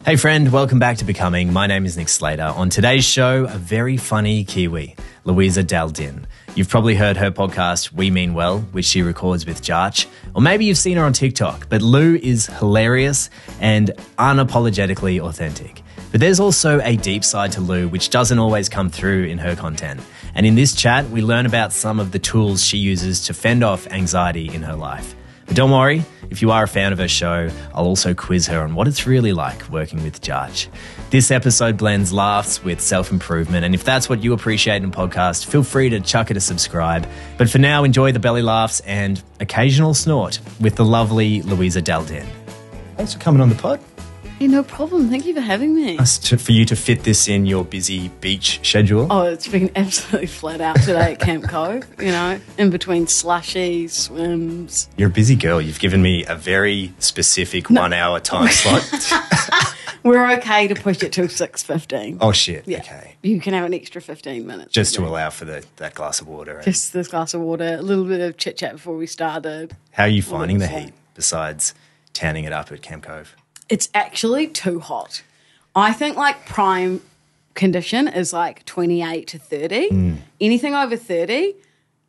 Hey friend, welcome back to Becoming. My name is Nick Slater. On today's show, a very funny Kiwi, Luisa Dal Din. You've probably heard her podcast, We Mean Well, which she records with Jarch, or maybe you've seen her on TikTok, but Lou is hilarious and unapologetically authentic. But there's also a deep side to Lou which doesn't always come through in her content. And in this chat, we learn about some of the tools she uses to fend off anxiety in her life. But don't worry, if you are a fan of her show, I'll also quiz her on what it's really like working with Jarch. This episode blends laughs with self-improvement, and if that's what you appreciate in a podcast, feel free to chuck it a subscribe. But for now, enjoy the belly laughs and occasional snort with the lovely Luisa Dal Din. Thanks for coming on the pod. Hey, no problem. Thank you for having me. For you to fit this in your busy beach schedule. Oh, it's been absolutely flat out today at Camp Cove, in between slushies, swims. You're a busy girl. You've given me a very specific 1 hour time slot. We're okay to push it to 6:15. Oh, shit. Yeah. Okay. You can have an extra 15 minutes. Just to allow for that glass of water. Just this glass of water, a little bit of chit-chat before we started. How are you finding the heat besides tanning it up at Camp Cove? It's actually too hot. I think prime condition is 28 to 30. Anything over 30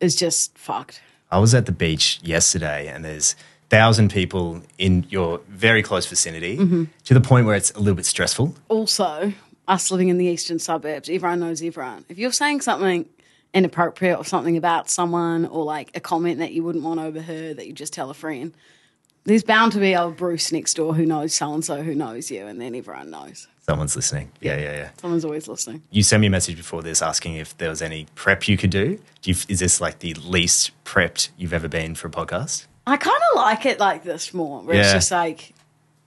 is just fucked. I was at the beach yesterday and there's 1,000 people in your very close vicinity to the point where it's a little bit stressful. Also, us living in the eastern suburbs, everyone knows everyone. If you're saying something inappropriate or something about someone or a comment that you wouldn't want overheard that you just tell a friend, there's bound to be old Bruce next door who knows so-and-so who knows you, and then everyone knows. Someone's listening. Yeah. Someone's always listening. You sent me a message before this asking if there was any prep you could do. Is this the least prepped you've ever been for a podcast? I kind of like it like this more, where it's just I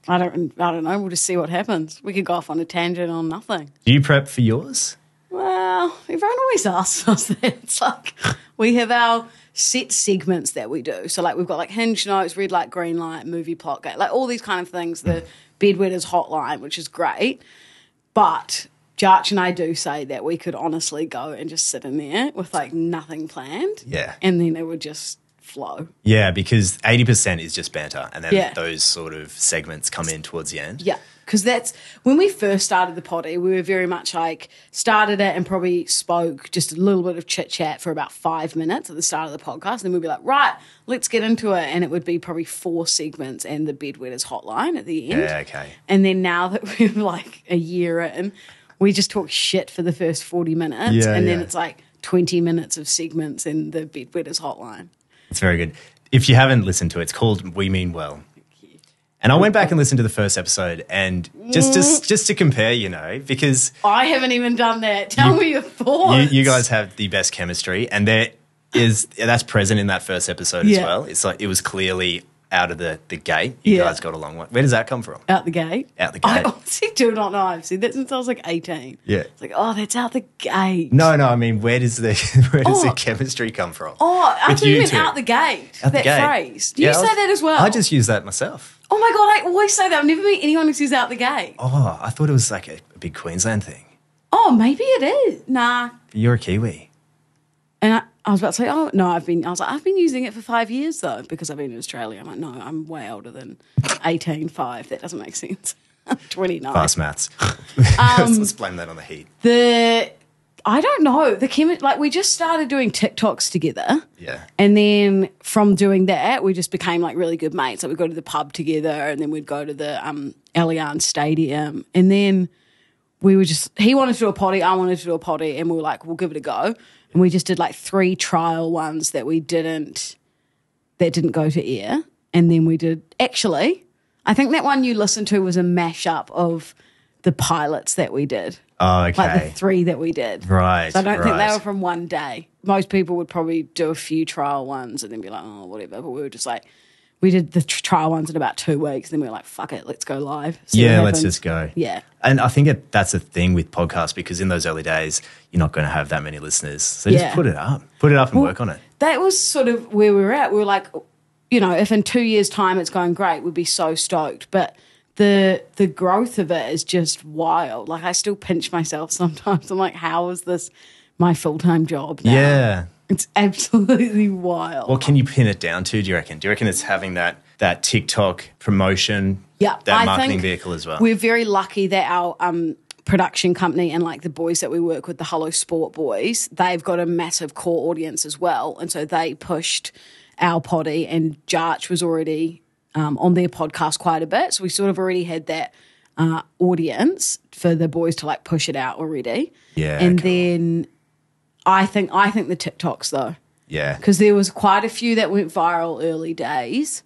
don't know, we'll just see what happens. We could go off on a tangent on nothing. Do you prep for yours? Well, everyone always asks us that. It's we have our set segments that we do. So we've got hinge notes, red light, green light, movie plot, all these kind of things, the bedwetters hotline, which is great. But Jarch and I do say that we could honestly go and just sit in there with nothing planned. Yeah. And then it would just flow. Yeah, because 80% is just banter and then those sort of segments come in towards the end. Yeah. Because that's when we first started the potty, we were very much started it and probably spoke just a little bit of chit chat for about 5 minutes at the start of the podcast. And then we'd be right, let's get into it. And it would be probably 4 segments and the bedwetters hotline at the end. Yeah, okay. And then now that we're a year in, we just talk shit for the first 40 minutes. And then it's 20 minutes of segments in the bedwetters hotline. It's very good. If you haven't listened to it, it's called We Mean Well. And I went back and listened to the first episode and just to compare, because... I haven't even done that. Tell me your thoughts. You guys have the best chemistry and that's present in that first episode as well. It's it was clearly out of the gate. You guys got along. Where does that come from? Out the gate? Out the gate. I honestly do not know. I've seen that since I was 18. Yeah. It's that's out the gate. No, I mean, where does the chemistry come from? Oh, I thought you meant out the gate. Out the gate. Phrase. Do you say that as well? I just use that myself. Oh my God, I always say that. I've never met anyone who says out the gate. Oh, I thought it was a big Queensland thing. Oh, maybe it is. Nah. You're a Kiwi. And I was about to say, oh, no, I've been using it for 5 years, though, because I've been in Australia. I'm no, I'm way older than 18, 5. That doesn't make sense. 29. Fast maths. Let's blame that on the heat. I don't know. We just started doing TikToks together. Yeah. And then from doing that, we just became really good mates. We'd go to the pub together and then we'd go to the Allianz Stadium. And then he wanted to do a potty, I wanted to do a potty, and we were we'll give it a go. And we just did 3 trial ones that didn't go to air. And then we did, actually, I think that one you listened to was a mashup of the pilots that we did. Oh, okay. The 3 that we did. Right. So I don't think they were from one day. Most people would probably do a few trial ones and then be oh, whatever. But we were just we did the trial ones in about 2 weeks. Then we were fuck it, let's go live. Let's just go. Yeah. And I think that's the thing with podcasts, because in those early days, you're not going to have that many listeners. So just put it up. Put it up and work on it. That was sort of where we were at. We were if in 2 years' time it's going great, we'd be so stoked. But the growth of it is just wild. I still pinch myself sometimes. I'm how is this my full-time job now? Yeah. It's absolutely wild. What can you pin it down to, do you reckon? Do you reckon it's having that TikTok promotion Yeah, that I marketing think vehicle as well. We're very lucky that our production company and like the boys that we work with, the Hello Sport boys, they've got a massive core audience as well. And so they pushed our potty, and Jarch was already on their podcast quite a bit. So we sort of already had that audience for the boys to like push it out already. Yeah. And cool. then I think the TikToks though. Yeah. Because there was quite a few that went viral early days.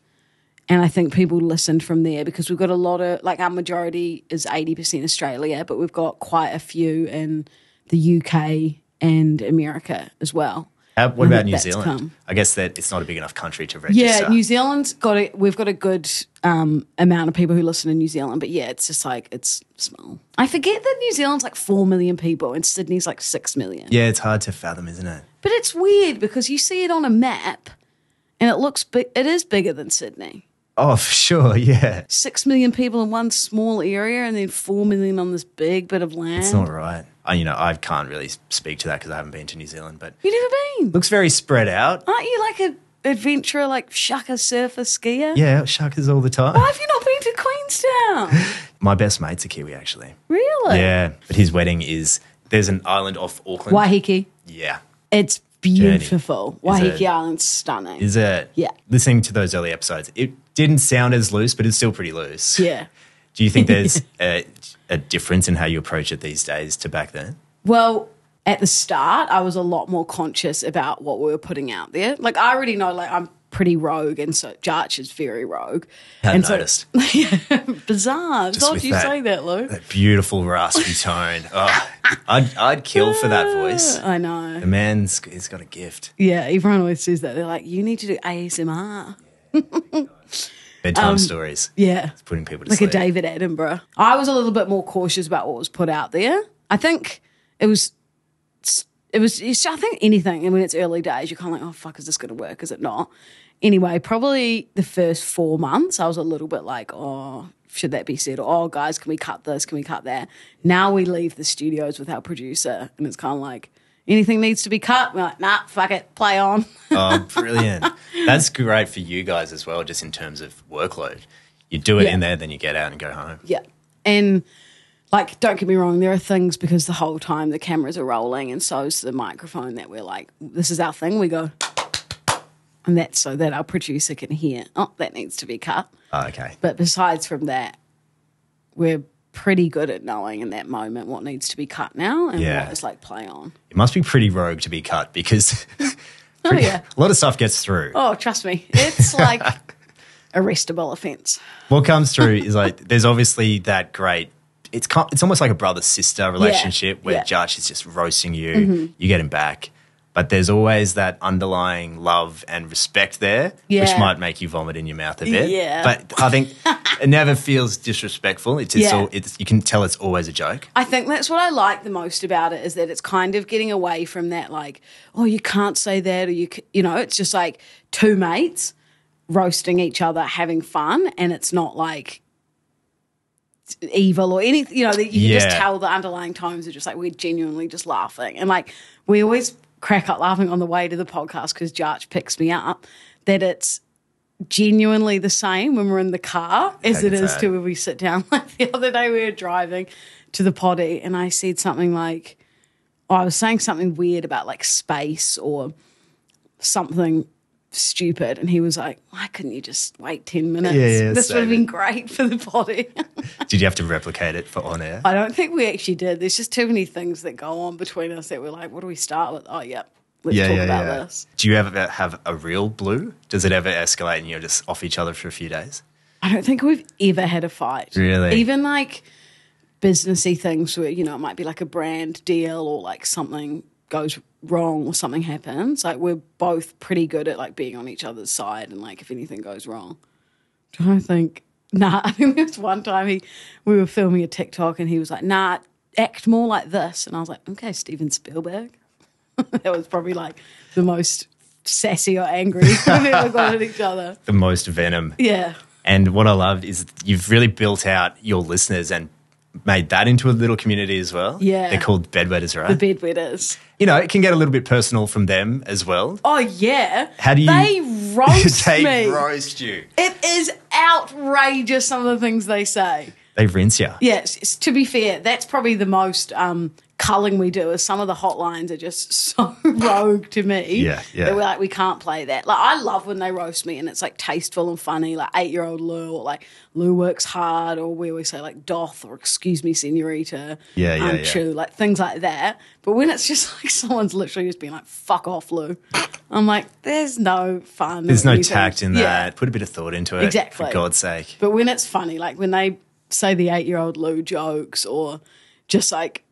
And I think people listened from there because we've got a lot of, like our majority is 80% Australia, but we've got quite a few in the UK and America as well. What about New that's Zealand? come. I guess that it's not a big enough country to register. Yeah, New Zealand's we've got a good amount of people who listen in New Zealand, but yeah, it's just like, it's small. I forget that New Zealand's like 4 million people and Sydney's like 6 million. Yeah, it's hard to fathom, isn't it? But it's weird because you see it on a map and it looks big. It is bigger than Sydney. Oh, for sure, yeah. 6 million people in one small area and then 4 million on this big bit of land. It's not right. I can't really speak to that because I haven't been to New Zealand, but You've never been? looks very spread out. Aren't you like an adventurer, like shaka surfer skier? Yeah, sharkers all the time. Why have you not been to Queenstown? My best mate's a Kiwi, actually. Really? Yeah, but his wedding there's an island off Auckland. Waiheke. Yeah. It's beautiful. Waiheke it? Island's stunning. Is it? Yeah. Listening to those early episodes, it didn't sound as loose, but it's still pretty loose. Yeah. Do you think there's a difference in how you approach it these days to back then? Well, at the start, I was a lot more conscious about what we were putting out there. Like, I already know, like, I'm pretty rogue, and so Jarch is very rogue. Hadn't and noticed. Yeah, bizarre. Just Why with did you say that, Lou? That beautiful raspy tone. Oh, I'd kill for that voice. I know. The he's got a gift. Yeah, everyone always says that. They're like, you need to do ASMR. Bedtime stories. Yeah. It's putting people to Like sleep. a David Attenborough. I was a little bit more cautious about what was put out there. I think I think anything, and when it's early days, you're kind of like, oh, fuck, is this going to work? Is it not? Anyway, probably the first 4 months, I was a little bit like, oh, should that be said? Or, oh, guys, can we cut this? Can we cut that? Now we leave the studios with our producer, and it's kind of like, anything needs to be cut? We're like, nah, fuck it, play on. Oh, brilliant. That's great for you guys as well, just in terms of workload. You do it in there, then you get out and go home. Yeah. And, like, don't get me wrong, there are things because the whole time the cameras are rolling and so's the microphone that we're like, this is our thing. We go, and that's so that our producer can hear, oh, that needs to be cut. Oh, okay. But besides from that, we're pretty good at knowing in that moment what needs to be cut now and what is like play on. It must be pretty rogue to be cut because a lot of stuff gets through. Oh, trust me. It's like arrestable offence. What comes through is like there's obviously that great it's almost like a brother-sister relationship where Jarch is just roasting you, you get him back. But there's always that underlying love and respect there, which might make you vomit in your mouth a bit. Yeah. But I think it never feels disrespectful. You can tell it's always a joke. I think that's what I like the most about it is that it's kind of getting away from that like, oh, you can't say that or you know, it's just like two mates roasting each other, having fun, and it's not like evil or anything, you know, you can just tell the underlying tones are just like we're genuinely just laughing. And like we always crack up laughing on the way to the podcast because Jarch picks me up, that it's genuinely the same when we're in the car as it is to when we sit down. Like the other day we were driving to the potty and I said something like, I was saying something weird about like space or something stupid, and he was like, why couldn't you just wait 10 minutes? This would have been great for the potty. Did you have to replicate it for on air? I don't think we actually did. There's just too many things that go on between us that we're like, what do we start with? Oh, yeah, let's talk about this. Do you ever have a real blue? Does it ever escalate and you're just off each other for a few days? I don't think we've ever had a fight. Really? Even like businessy things where, you know, it might be like a brand deal or like something goes wrong or something happens. Like we're both pretty good at like being on each other's side and like if anything goes wrong. I think I think there was one time we were filming a TikTok and he was like, nah, act more like this. And I was like, okay, Steven Spielberg. That was probably like the most sassy or angry we've ever got at each other. The most venom. Yeah. And what I loved is you've really built out your listeners and made that into a little community as well. Yeah. They're called bedwetters, right? The bedwetters. You know, it can get a little bit personal from them as well. Oh, yeah. How do you... They roast me. They roast you. It is outrageous, some of the things they say. They rinse you. Yes, to be fair, that's probably the most culling we do is some of the hotlines are just so rogue to me. Yeah. That we're like, we can't play that. Like, I love when they roast me and it's like tasteful and funny, like 8-year-old Lou, or like Lou works hard, or where we say like doth, or excuse me, senorita. Chew, like things like that. But when it's just like someone's literally just being like, fuck off, Lou. I'm like, there's no fun. There's no tact in that. Put a bit of thought into it. Exactly. For God's sake. But when it's funny, like when they say the 8-year-old Lou jokes, or just like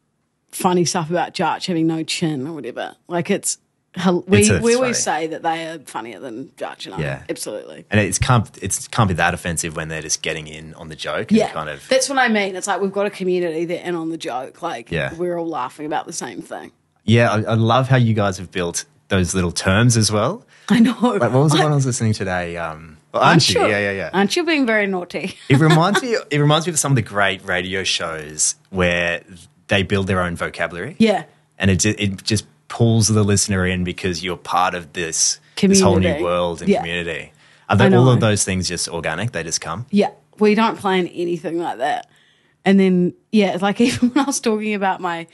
funny stuff about Jarch having no chin or whatever, like we always say that they are funnier than Jarch and I. Yeah. Absolutely. And it can't be that offensive when they're just getting in on the joke. Yeah, and kind of... that's what I mean. It's like we've got a community that in on the joke. Like Yeah. we're all laughing about the same thing. Yeah, I love how you guys have built those little terms as well. I know. Like, what was the one I was listening today? Aren't you? Yeah. Aren't you being very naughty? It reminds me of some of the great radio shows where they build their own vocabulary. Yeah. And it just pulls the listener in because you're part of this whole new world and community. Are all of those things just organic? They just come? Yeah. We don't plan anything like that. And then, yeah, like even when I was talking about my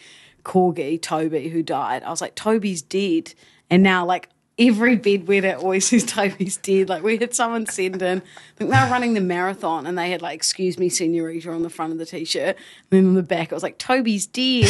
corgi, Toby, who died, I was like, Toby's dead. And now, like, every bedwetter always says Toby's dead. Like, we had someone send in, I think they were running the marathon and they had, like, excuse me, senorita on the front of the T-shirt. And then on the back, it was like, Toby's dead.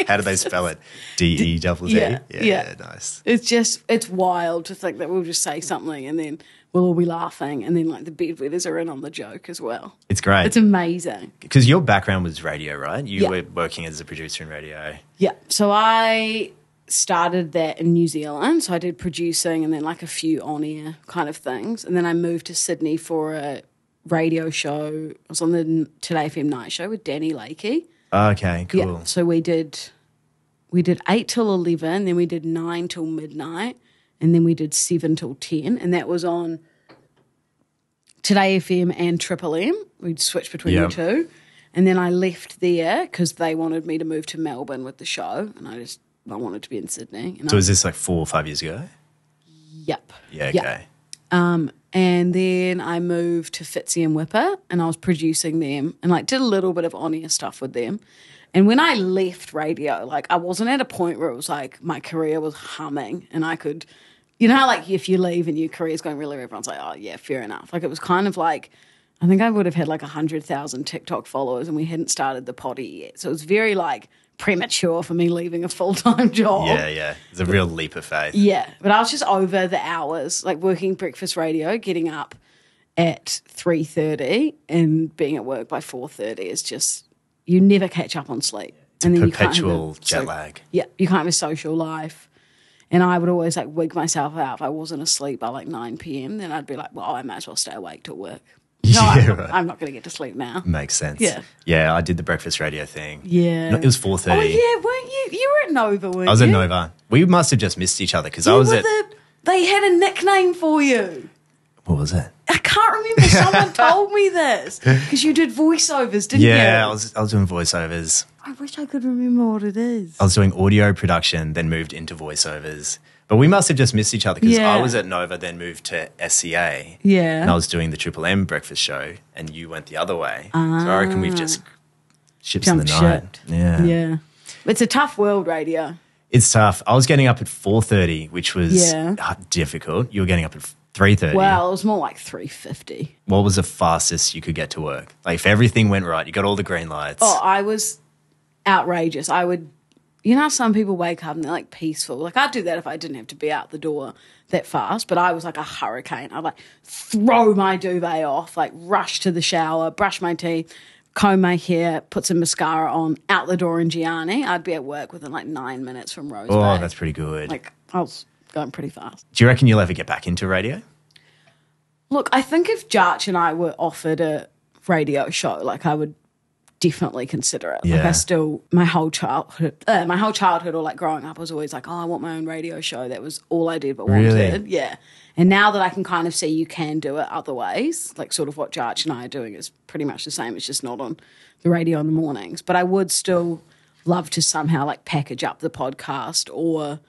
How do they spell it? D-E-double-T? Yeah. Nice. It's wild to think that we'll just say something and then we'll all be laughing. And then, like, the bedwetters are in on the joke as well. It's great. It's amazing. Because your background was radio, right? You were working as a producer in radio. Yeah. So I started that in New Zealand. So I did producing and then like a few on-air kind of things. And then I moved to Sydney for a radio show. I was on the Today FM night show with Danny Lakey. Okay, cool. Yeah. So we did 8 till 11, then we did 9 till midnight, and then we did 7 till 10. And that was on Today FM and Triple M. We'd switch between the two. And then I left there because they wanted me to move to Melbourne with the show. And I wanted to be in Sydney. And so was this like 4 or 5 years ago? Yep. Yeah, okay. And then I moved to Fitzy and Whipper and I was producing them and like did a little bit of on-air stuff with them. And when I left radio, like I wasn't at a point where it was like my career was humming and I could, you know how like if you leave and your career's going really, everyone's like, oh yeah, fair enough. Like it was kind of like, I think I would have had like 100,000 TikTok followers and we hadn't started the potty yet. So it was very like premature for me leaving a full-time job. Yeah. It's a real leap of faith. Yeah, but I was just over the hours, like working breakfast radio, getting up at 3:30 and being at work by 4:30 is just, you never catch up on sleep. It's and a perpetual jet lag. Yeah, you can't have a social life. And I would always like wig myself out if I wasn't asleep by like 9 p.m. Then I'd be like, well, I might as well stay awake till work. No, I'm not going to get to sleep now. Makes sense. Yeah, I did the breakfast radio thing. Yeah. No, it was 4:30. Oh, yeah, weren't you? You were at Nova, weren't you? I was at Nova. We must have just missed each other because I was at... They had a nickname for you. What was it? I can't remember. Someone told me this because you did voiceovers, didn't you? Yeah, I was doing voiceovers. I wish I could remember what it is. I was doing audio production, then moved into voiceovers. But we must have just missed each other because I was at Nova, then moved to SCA. Yeah. And I was doing the Triple M breakfast show, and you went the other way. So I reckon we've just ships in the night. Yeah. It's a tough world, radio. It's tough. I was getting up at 4:30, which was difficult. You were getting up at 3:30. Well, it was more like 3:50. What was the fastest you could get to work? Like if everything went right, you got all the green lights. Oh, I was outrageous. I would... You know how some people wake up and they're like peaceful? Like I'd do that if I didn't have to be out the door that fast, but I was like a hurricane. I'd like throw my duvet off, like rush to the shower, brush my teeth, comb my hair, put some mascara on, out the door in Gianni. I'd be at work within like 9 minutes from Rose Bay. Oh, that's pretty good. Like I was going pretty fast. Do you reckon you'll ever get back into radio? Look, I think if Jarch and I were offered a radio show, like I would definitely consider it. Yeah. Like I still, my whole childhood or like growing up, I was always like, oh, I want my own radio show. That was all I did but wanted. Really? Yeah. And now that I can kind of see you can do it other ways, like sort of what Jarch and I are doing is pretty much the same. It's just not on the radio in the mornings. But I would still love to somehow like package up the podcast or,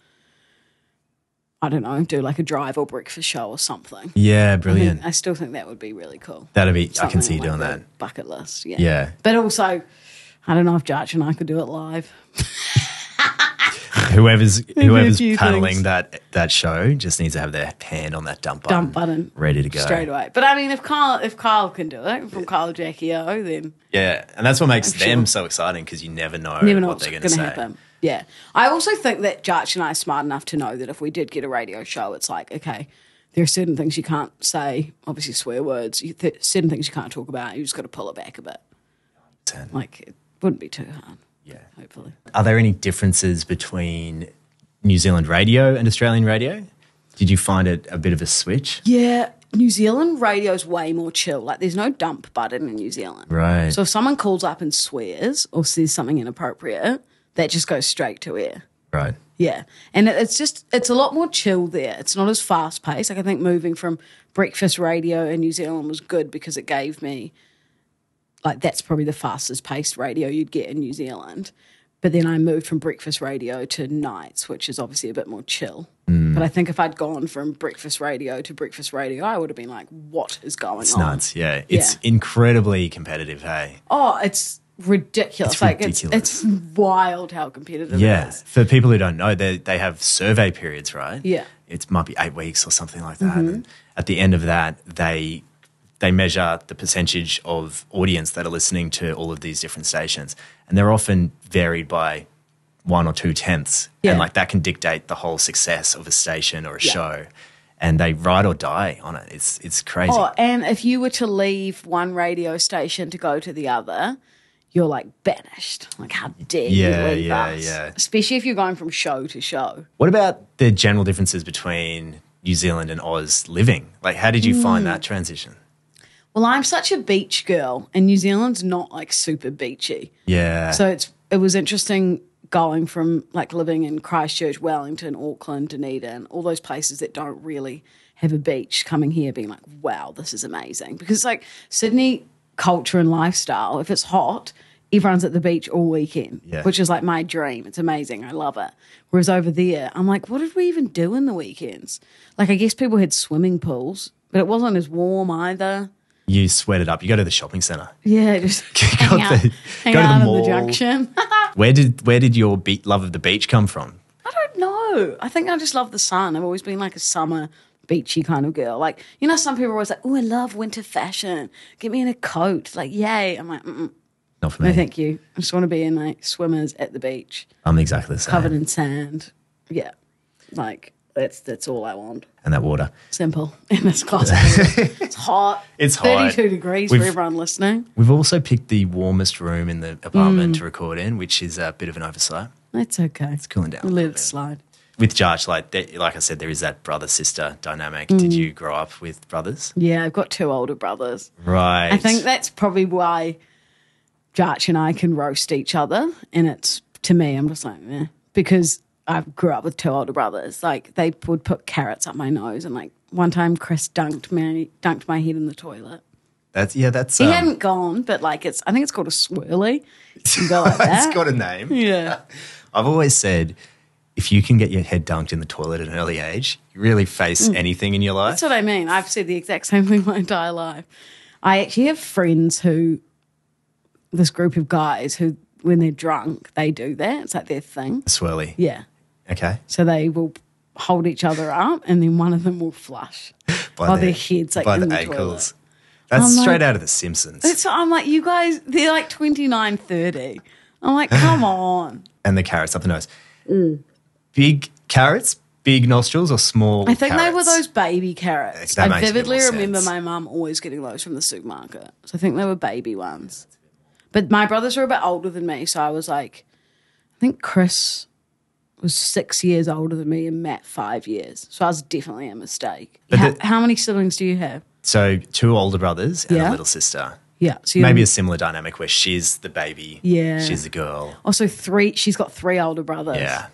I don't know, do like a drive or breakfast show or something. Yeah, brilliant. I still think that would be really cool. That'd be, I Something can see you on, like, doing the that. bucket list, yeah. Yeah. But also, I don't know if Jarch and I could do it live. Whoever's few paneling things. that show just needs to have their hand on that dump button. Ready to go. Straight away. But I mean, if Kyle can do it, from Kyle Jackie O, then Yeah, and that's what makes I'm them sure. so exciting because you never know, never know what what's they're going going to to say. happen. Yeah. I also think that Jarch and I are smart enough to know that if we did get a radio show, it's like, okay, there are certain things you can't say, obviously swear words, certain things you can't talk about, you just got to pull it back a bit. 100%. Like, it wouldn't be too hard, Yeah. hopefully. Are there any differences between New Zealand radio and Australian radio? Did you find it a bit of a switch? Yeah, New Zealand radio's way more chill. Like, there's no dump button in New Zealand. Right. So if someone calls up and swears or says something inappropriate, that just goes straight to air. Right. Yeah. And it's a lot more chill there. It's not as fast paced. Like, I think moving from breakfast radio in New Zealand was good because it gave me, like, that's probably the fastest paced radio you'd get in New Zealand. But then I moved from breakfast radio to nights, which is obviously a bit more chill. But I think if I'd gone from breakfast radio to breakfast radio, I would have been like, what is going It's on? nuts, yeah. It's incredibly competitive, hey? Oh, it's ridiculous. It's like ridiculous. It's wild how competitive it Yeah. is. For people who don't know, they have survey periods, right? Yeah. It might be 8 weeks or something like that. And at the end of that, they measure the percentage of audience that are listening to all of these different stations. And they're often varied by 1 or 2 tenths. Yeah. And like that can dictate the whole success of a station or a Yeah. show. And they ride or die on it. It's crazy. Oh, and if you were to leave one radio station to go to the other, you're like banished. Like, how dare you leave us? Yeah. Especially if you're going from show to show. What about the general differences between New Zealand and Oz living? Like, how did you find that transition? Well, I'm such a beach girl, and New Zealand's not like super beachy. Yeah. So it was interesting going from like living in Christchurch, Wellington, Auckland, Dunedin, all those places that don't really have a beach, coming here being like, wow, this is amazing. Because it's like Sydney culture and lifestyle, if it's hot, everyone's at the beach all weekend, which is like my dream. It's amazing. I love it. Whereas over there, I'm like, what did we even do in the weekends? Like, I guess people had swimming pools, but it wasn't as warm either. You sweat it up. You go to the shopping centre. Yeah, just Go hang out, to hang the out in mall. the junction. Where did your love of the beach come from? I don't know. I think I just love the sun. I've always been like a summer beachy kind of girl. Like, you know, some people are always like, oh, I love winter fashion. Get me in a coat. Like, yay. I'm like, Not for me. no, thank you. I just want to be in like swimmers at the beach, I'm exactly the same. covered in sand. Yeah. Like, that's all I want. And that water. Simple. In this class. It's hot. It's hot. 32 degrees for everyone listening. We've also picked the warmest room in the apartment to record in, which is a bit of an oversight. That's okay. It's cooling down. a We'll little let it bit. slide. With Jarch, like I said, there is that brother-sister dynamic. Did you grow up with brothers? Yeah, I've got 2 older brothers. Right. I think that's probably why Jarch and I can roast each other. And it's, to me, I'm just like, because I grew up with 2 older brothers. Like, they would put carrots up my nose. And like, one time Chris dunked my head in the toilet. That's He hadn't gone, but like, I think it's called a swirly. You can go like that. It's got a name. Yeah. I've always said, if you can get your head dunked in the toilet at an early age, you really face anything in your life. That's what I mean. I've said the exact same thing my entire life. I actually have friends this group of guys who, when they're drunk, they do that. It's like their thing. Swirly. Yeah. Okay. So they will hold each other up and then one of them will flush while their head's like by in the the ankles. toilet. That's I'm like- straight out of The Simpsons. So I'm like, you guys, they're like 29, 30. I'm like, come on. And the carrots up the nose. Big carrots, big nostrils, or small I think they were carrots? those baby carrots. That I makes a bit vividly more remember sense. my mum always getting those from the supermarket. So I think they were baby ones. But my brothers were a bit older than me, so I was like, I think Chris was 6 years older than me and Matt 5 years. So I was definitely a mistake. But How many siblings do you have? So 2 older brothers and Yeah. a little sister. Yeah. So Maybe a similar dynamic where she's the baby. Yeah. She's the girl. Also, she's got 3 older brothers. Yeah.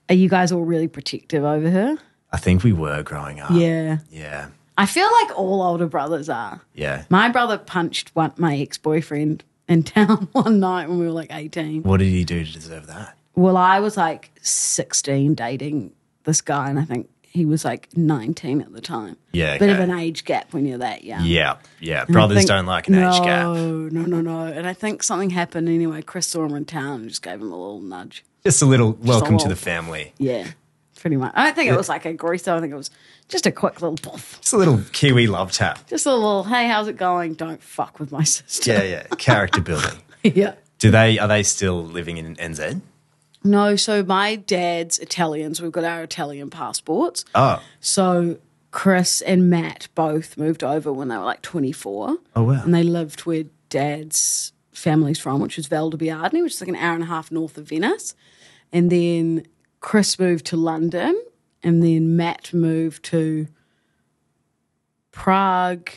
Are you guys all really protective over her? I think we were growing up. Yeah. Yeah. I feel like all older brothers are. Yeah. My brother punched my ex-boyfriend in town one night when we were like 18. What did he do to deserve that? Well, I was like 16 dating this guy, and I think he was like 19 at the time. Yeah. Bit of okay. an age gap when you're that young. Yeah. Yeah. And I Brothers think- don't like an age gap. No. And I think something happened anyway. Chris saw him in town and just gave him a little nudge. Just a little welcome to little- the family. Yeah, pretty much. I don't think it was like a grease, I think it was just a quick little poof. Just a little Kiwi love tap. Just a little, hey, how's it going? Don't fuck with my sister. Yeah. Character building. Yeah. Are they still living in NZ? No, so my dad's Italian, so we've got our Italian passports. Oh. So Chris and Matt both moved over when they were like 24. Oh, wow. And they lived where Dad's family's from, which is Valdibiadne, which is like an hour and a half north of Venice. And then Chris moved to London, and then Matt moved to Prague,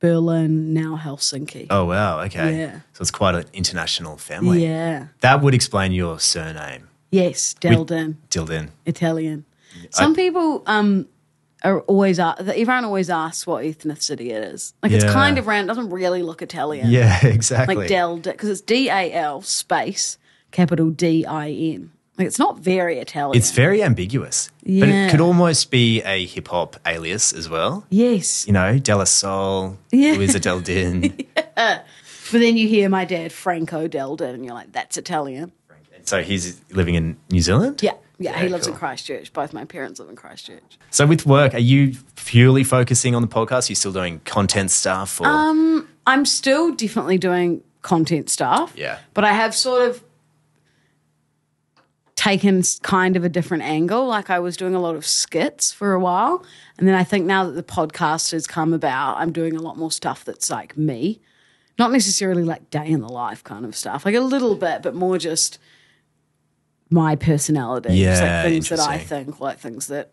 Berlin, now Helsinki. Oh, wow. Okay. Yeah. So it's quite an international family. Yeah. That would explain your surname. Yes, Dal Din, Dildin. Italian. Some people are always everyone always asks what ethnicity it is. Like it's Yeah. kind of round, doesn't really look Italian. Yeah, exactly. Like Dal Din, because it's DAL space capital DIN. Like it's not very Italian. It's very ambiguous. But Yeah. it could almost be a hip hop alias as well. Yes. You know, Della Sol, Yeah. Luisa Dal Din. But then you hear my dad, Franco Dal Din, and you're like, that's Italian. So he's living in New Zealand? Yeah. He lives cool. in Christchurch. Both my parents live in Christchurch. So with work, are you purely focusing on the podcast? Are you still doing content stuff? Or? I'm still definitely doing content stuff. Yeah. But I have sort of taken kind of a different angle. Like I was doing a lot of skits for a while. And then I think now that the podcast has come about, I'm doing a lot more stuff that's like me. Not necessarily like day in the life kind of stuff. Like a little bit, but more just my personality. It's Yeah, like things that I interesting. think, like things that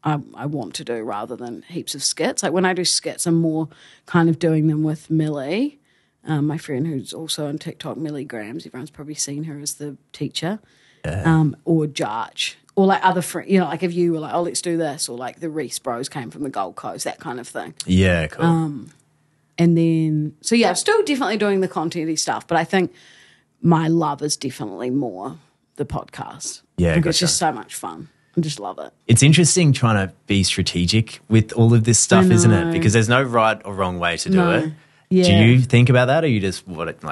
I want to do rather than heaps of skits. Like when I do skits, I'm more kind of doing them with Millie, my friend who's also on TikTok, Millie Grams. Everyone's probably seen her as the teacher. Or Jarch. Or like other friends, like if you were like, oh, let's do this. Or like the Reese bros came from the Gold Coast, that kind of thing. Yeah, cool. And then, so yeah, I'm still definitely doing the content-y stuff, but I think my love is definitely more the podcast. Yeah, It's gotcha. just so much fun. I just love it. It's interesting trying to be strategic with all of this stuff, isn't it? know. Because there's no right or wrong way to do No. it. Yeah. Do you think about that, or you just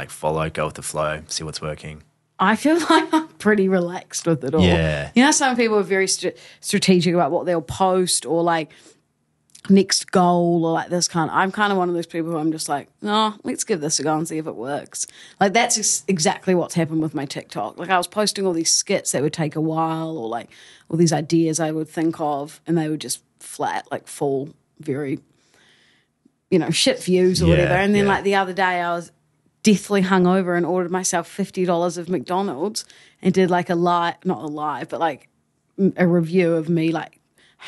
follow, go with the flow, see what's working? I feel like I'm pretty relaxed with it all. Yeah. Some people are very strategic about what they'll post or like next goal or like this kind. I'm kind of one of those people who I'm just like, no, let's give this a go and see if it works. Like that's exactly what's happened with my TikTok. Like I was posting all these skits that would take a while or like all these ideas I would think of and they would just flat, like fall very, shit views or Yeah, whatever. And then yeah. like the other day I was deathly hungover and ordered myself $50 of McDonald's and did like not a live, but like a review of me like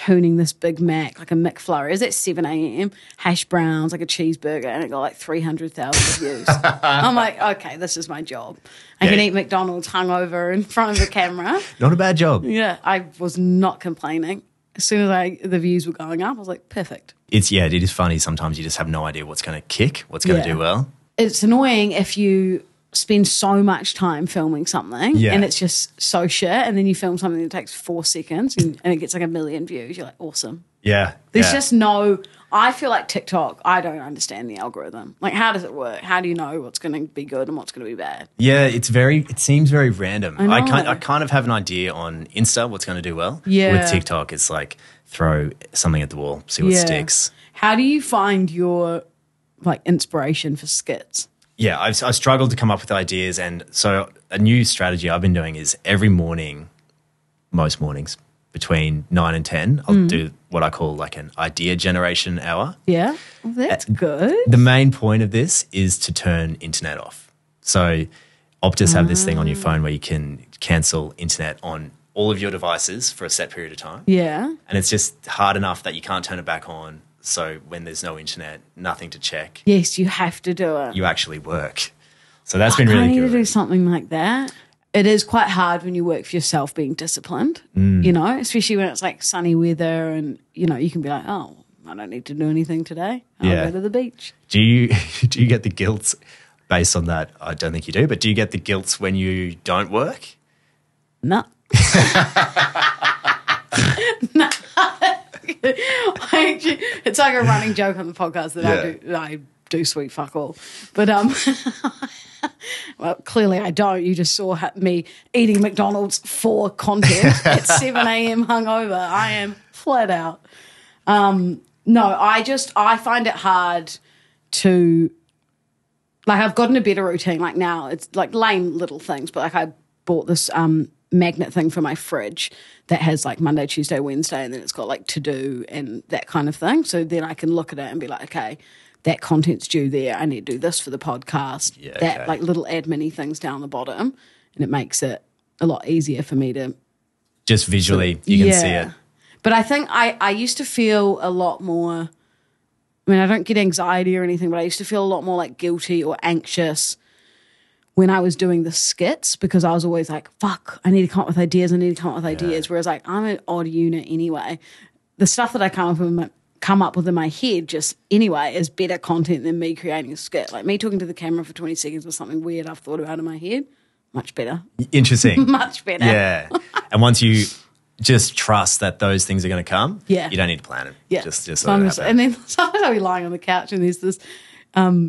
hooning this Big Mac, like a McFlurry. It was at 7 a.m, hash browns, like a cheeseburger, and it got like 300,000 views. I'm like, okay, this is my job. I can Yeah. eat McDonald's hungover in front of the camera. Not a bad job. Yeah, I was not complaining. As soon as the views were going up, I was like, perfect. It is funny. Sometimes you just have no idea what's going to kick, what's going to Yeah. do well. It's annoying if you spend so much time filming something Yeah. and it's just so shit, and then you film something that takes 4 seconds and it gets like 1 million views. You're like, awesome. Yeah. There's yeah. just I feel like TikTok, I don't understand the algorithm. Like, how does it work? How do you know what's going to be good and what's going to be bad? Yeah, it seems very random. I know. I kind of have an idea on Insta what's going to do well. Yeah. With TikTok, it's like throw something at the wall, see what sticks. How do you find your like inspiration for skits? Yeah, I've struggled to come up with ideas, and so a new strategy I've been doing is every morning, most mornings, between 9 and 10, I'll do what I call like an idea generation hour. Yeah, well, that's good. The main point of this is to turn internet off. So Optus have this thing on your phone where you can cancel internet on all of your devices for a set period of time. Yeah, And it's just hard enough that you can't turn it back on So when there's no internet, nothing to check, Yes, you have to do it. you actually work. So that's been really I need good. to do something like that. It is quite hard when you work for yourself being disciplined, especially when it's like sunny weather and, you can be like, oh, I don't need to do anything today. I'll go to the beach. Do you get the guilt based on that? I don't think you do, but do you get the guilt when you don't work? No. No. It's like a running joke on the podcast that I do sweet fuck all. But well, clearly I don't. You just saw me eating McDonald's for content at 7 a.m. hungover. I am flat out. No, I find it hard to, like, I've gotten a better routine. Like now it's like lame little things, but like I bought this magnet thing for my fridge that has like Monday, Tuesday, Wednesday, and then it's got like to do and that kind of thing. So then I can look at it and be like, okay, that content's due there. I need to do this for the podcast. Like little admin-y things down the bottom, and it makes it a lot easier for me to just visually you can see it. But I think I used to feel a lot more, I mean, I don't get anxiety or anything, but I used to feel a lot more like guilty or anxious when I was doing the skits, because I was always like, fuck, I need to come up with ideas. Whereas like I'm an odd unit anyway. The stuff that I come up with in my head just anyway is better content than me creating a skit. Like me talking to the camera for 20 seconds was something weird I've thought about in my head. Much better. Interesting. Much better. Yeah. And once you just trust that those things are going to come, you don't need to plan it. Yeah. Just and then sometimes I'll be lying on the couch and there's this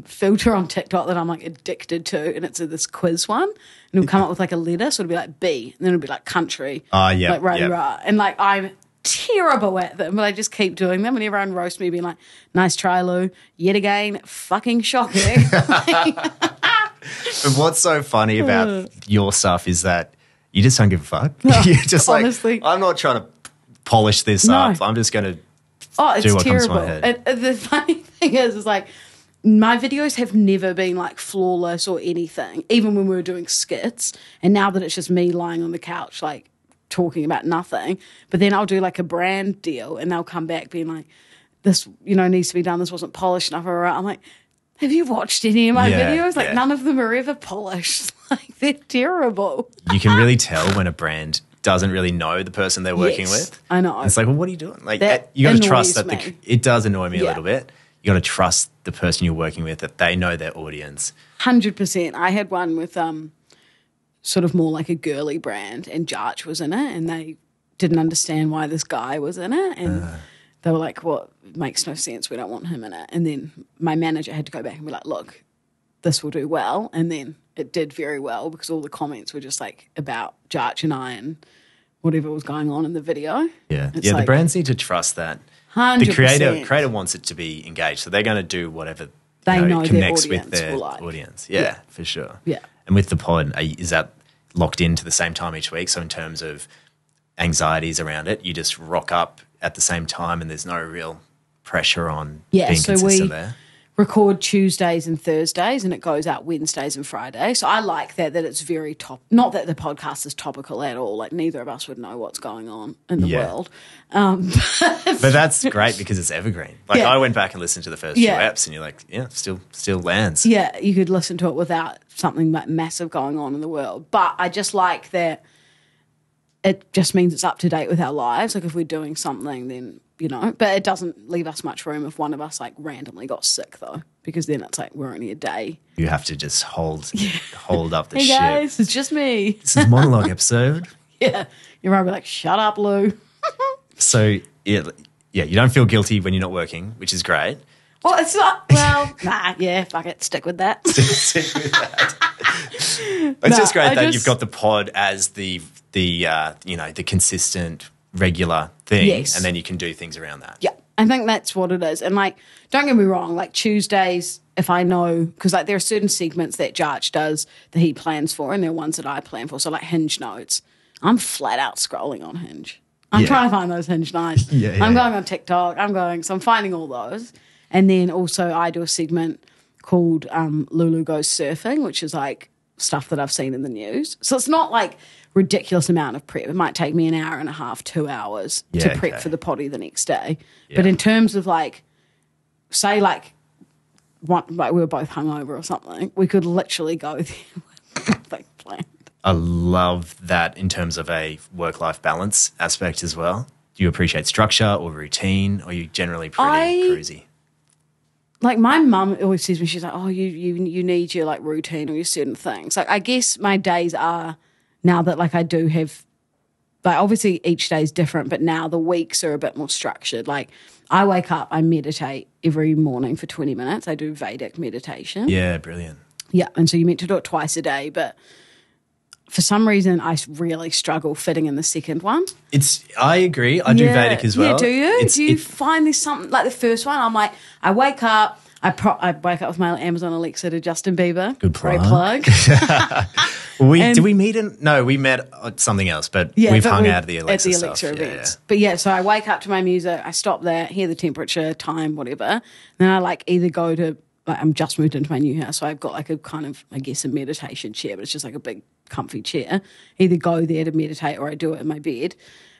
filter on TikTok that I'm like addicted to, and it's this quiz one, and it'll come up with like a letter, so it'll be like B, and then it'll be like country. Like rah. And like I'm terrible at them, but I just keep doing them, and everyone roasts me being like, nice try, Lou. Yet again, fucking shocking. But what's so funny about your stuff is that you just don't give a fuck. You're just honestly, like, I'm not trying to polish this up. I'm just going to do what comes to my head. The funny thing is like, my videos have never been like flawless or anything, even when we were doing skits. And now that it's just me lying on the couch, like talking about nothing, but then I'll do like a brand deal and they'll come back being like, this, needs to be done. This wasn't polished enough. I'm like, have you watched any of my videos? Like none of them are ever polished. Like they're terrible. You can really tell when a brand doesn't really know the person they're working with. I know. And it's like, well, what are you doing? Like that you got to trust that me. It does annoy me a little bit. You got to trust the person you're working with, that they know their audience. 100%. I had one with sort of more like a girly brand, and Jarch was in it, and they didn't understand why this guy was in it, and they were like, well, it makes no sense, we don't want him in it. And then my manager had to go back and be like, look, this will do well. And then it did very well because all the comments were just like about Jarch and I and whatever was going on in the video. Yeah, it's the brands need to trust that. 100%. The creator wants it to be engaged, so they're going to do whatever they know connects their with their audience. Yeah, for sure. Yeah. And with the pod, is that locked into the same time each week? So in terms of anxieties around it, you just rock up at the same time and there's no real pressure on being consistent there? Record Tuesdays and Thursdays and it goes out Wednesdays and Fridays. So I like that it's very not that the podcast is topical at all. Like neither of us would know what's going on in the world. But that's great because it's evergreen. Like I went back and listened to the first few eps and you're like, still lands. Yeah, you could listen to it without something like massive going on in the world. But I just like that it just means it's up to date with our lives. Like if we're doing something, then but it doesn't leave us much room if one of us like randomly got sick though, because then it's like we're only a day. You have to just hold up the hey ship. Hey guys, it's just me. This is monologue episode. Yeah, you're right. Be like, shut up, Lou. So you don't feel guilty when you're not working, which is great. Well, it's not. Well, nah, yeah, fuck it, stick with that. Stick with that. It's just great that you've got the pod as the consistent, regular thing, and then you can do things around that. Yeah, I think that's what it is. And like, don't get me wrong, like Tuesdays, if I know, because like there are certain segments that Jarch does that he plans for, and there are ones that I plan for. So like Hinge notes, I'm flat out scrolling on Hinge. I'm trying to find those Hinge nights. I'm going on TikTok. So I'm finding all those. And then also I do a segment called Lulu Goes Surfing, which is like stuff that I've seen in the news. So it's not like ridiculous amount of prep. It might take me an hour and a half, 2 hours to prep for the potty the next day. Yeah. But in terms of like say like we were both hungover or something, we could literally go there with nothing planned. I love that in terms of a work-life balance aspect as well. Do you appreciate structure or routine, or are you generally pretty cruisy? Like my mum always says to me, she's like, oh, you need your like routine or your certain things. Like I guess my days are now that like I do have, like obviously each day is different, but now the weeks are a bit more structured. Like I wake up, I meditate every morning for 20 minutes. I do Vedic meditation. Yeah, brilliant. Yeah, and so you're meant to do it twice a day, but for some reason I really struggle fitting in the second one. I agree. I do Vedic as well. Yeah, do you? Do you find there's something, like the first one, I'm like, I wake up, I wake up with my Amazon Alexa to Justin Bieber. Good plug. Great plug. Did we meet no, we met at something else, but we've hung out at the Alexa at the Alexa stuff. events. Yeah. But yeah, so I wake up to my music, I stop there, hear the temperature, time, whatever. Then I like either go to, like I'm just moved into my new house, so I've got like a kind of, I guess, a meditation chair, but it's just like a big comfy chair. Either go there to meditate or I do it in my bed.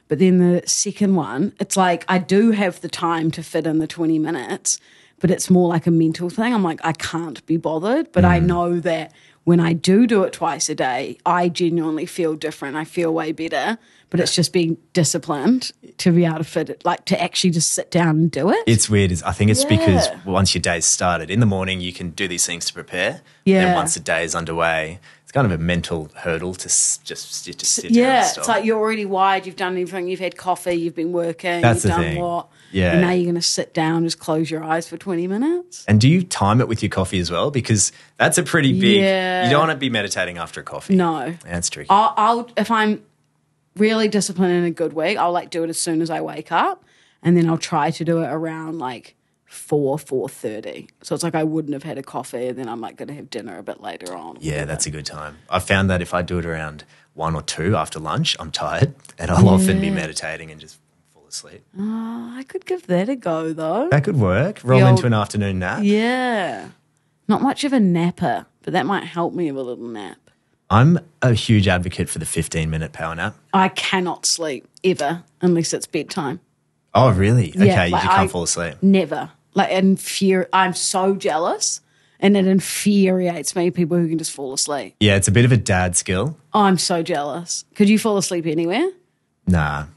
But then the second one, it's like I do have the time to fit in the 20 minutes, but it's more like a mental thing. I'm like, I can't be bothered, but I know that when I do it twice a day, I genuinely feel different. I feel way better, but it's just being disciplined to be able to fit it, like to actually just sit down and do it. It's weird. I think it's because once your day's started, in the morning you can do these things to prepare. Yeah. Then once the day is underway, it's kind of a mental hurdle to just sit down and stop. It's like you're already wired, you've done everything, you've had coffee, you've been working, That's you've the done thing. what. Yeah. And now you're going to sit down, just close your eyes for 20 minutes. And do you time it with your coffee as well? Because that's a pretty big, Yeah. you don't want to be meditating after a coffee. No. That's tricky. I'll if I'm really disciplined in a good week, I'll like do it as soon as I wake up, and then I'll try to do it around like 4:30. So it's like I wouldn't have had a coffee, and then I'm like going to have dinner a bit later on. Yeah, that's a good time. I've found that if I do it around 1 or 2 after lunch, I'm tired and I'll often be meditating and just fall asleep. Oh, I could give that a go though. That could work. Roll into an afternoon nap. Yeah. Not much of a napper, but that might help me with a little nap. I'm a huge advocate for the 15-minute power nap. I cannot sleep ever unless it's bedtime. Oh, really? Okay, Yeah, you like can't fall asleep. Never. Like, I'm so jealous, and it infuriates me, people who can just fall asleep. Yeah, it's a bit of a dad skill. I'm so jealous. Could you fall asleep anywhere? Nah,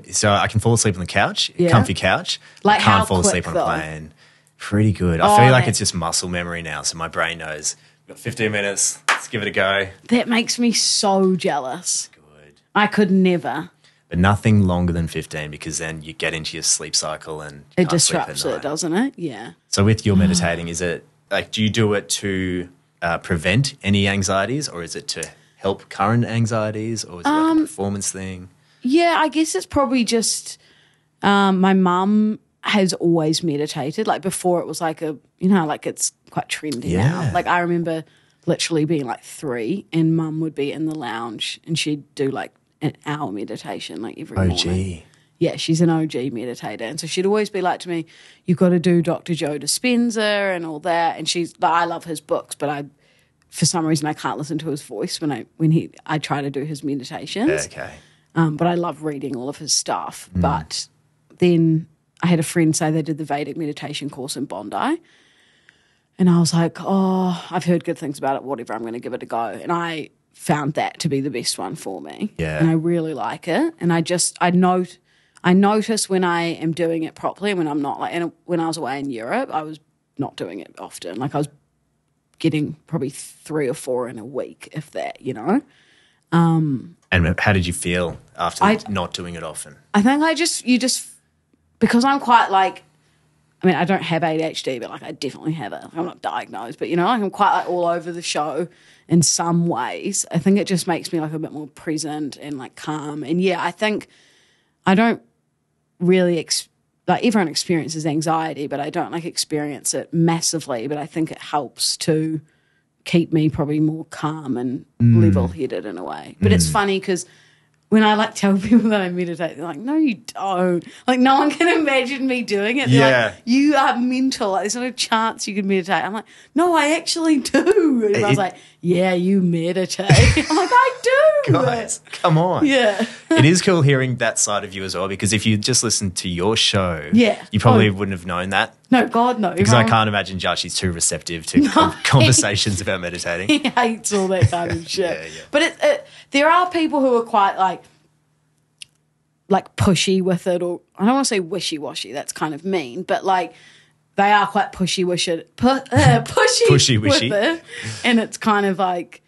so I can fall asleep on the couch, comfy couch. Like I can't how fall asleep quick, on a though? plane. Pretty good. I feel like it's just muscle memory now, so my brain knows. We've got 15 minutes. Let's give it a go. That makes me so jealous. Good. I could never. But nothing longer than 15 because then you get into your sleep cycle and you It can't sleep at disrupts night. it, doesn't it? Yeah. So with your meditating, is it like, do you do it to prevent any anxieties, or is it to help current anxieties, or is it like a performance thing? Yeah, I guess it's probably just my mum has always meditated. Like before it was like like it's quite trendy now. Like I remember literally being like 3 and mum would be in the lounge and she'd do like an hour meditation like every morning. Yeah, she's an OG meditator. And so she'd always be like to me, you've got to do Dr. Joe Dispenza and all that. And I love his books, but for some reason I can't listen to his voice when I try to do his meditations. Okay. But I love reading all of his stuff. But then I had a friend say they did the Vedic meditation course in Bondi. And I was like, oh, I've heard good things about it, whatever, I'm going to give it a go. And I found that to be the best one for me. Yeah. And I really like it. And I notice when I am doing it properly and when I'm not. Like, and when I was away in Europe, I was not doing it often. Like I was getting probably 3 or 4 in a week, if that, And how did you feel after not doing it often? I think because I'm quite like, I mean, I don't have ADHD, but like I definitely have it. Like, I'm not diagnosed, but like I'm quite like all over the show in some ways. I think it just makes me like a bit more present and like calm. And yeah, I think I don't really like everyone experiences anxiety, but I don't like experience it massively. But I think it helps to keep me probably more calm and level-headed in a way. But it's funny because when I like tell people that I meditate, they're like, no, you don't. Like no one can imagine me doing it. They're like, you are mental. Like, there's no chance you could meditate. I'm like, no, I actually do. do. And I was like, yeah, you meditate. I'm like, I do. Guys, come on. Yeah. It is cool hearing that side of you as well, because if you just listened to your show, Yeah. you probably wouldn't have known that. No, God, no. Because I can't imagine Jarch is too receptive to conversations about meditating. He hates all that kind of shit. Yeah. But there are people who are quite like pushy with it, or I don't want to say wishy-washy, that's kind of mean, but like they are quite pushy with it. Pushy with it. And it's kind of like,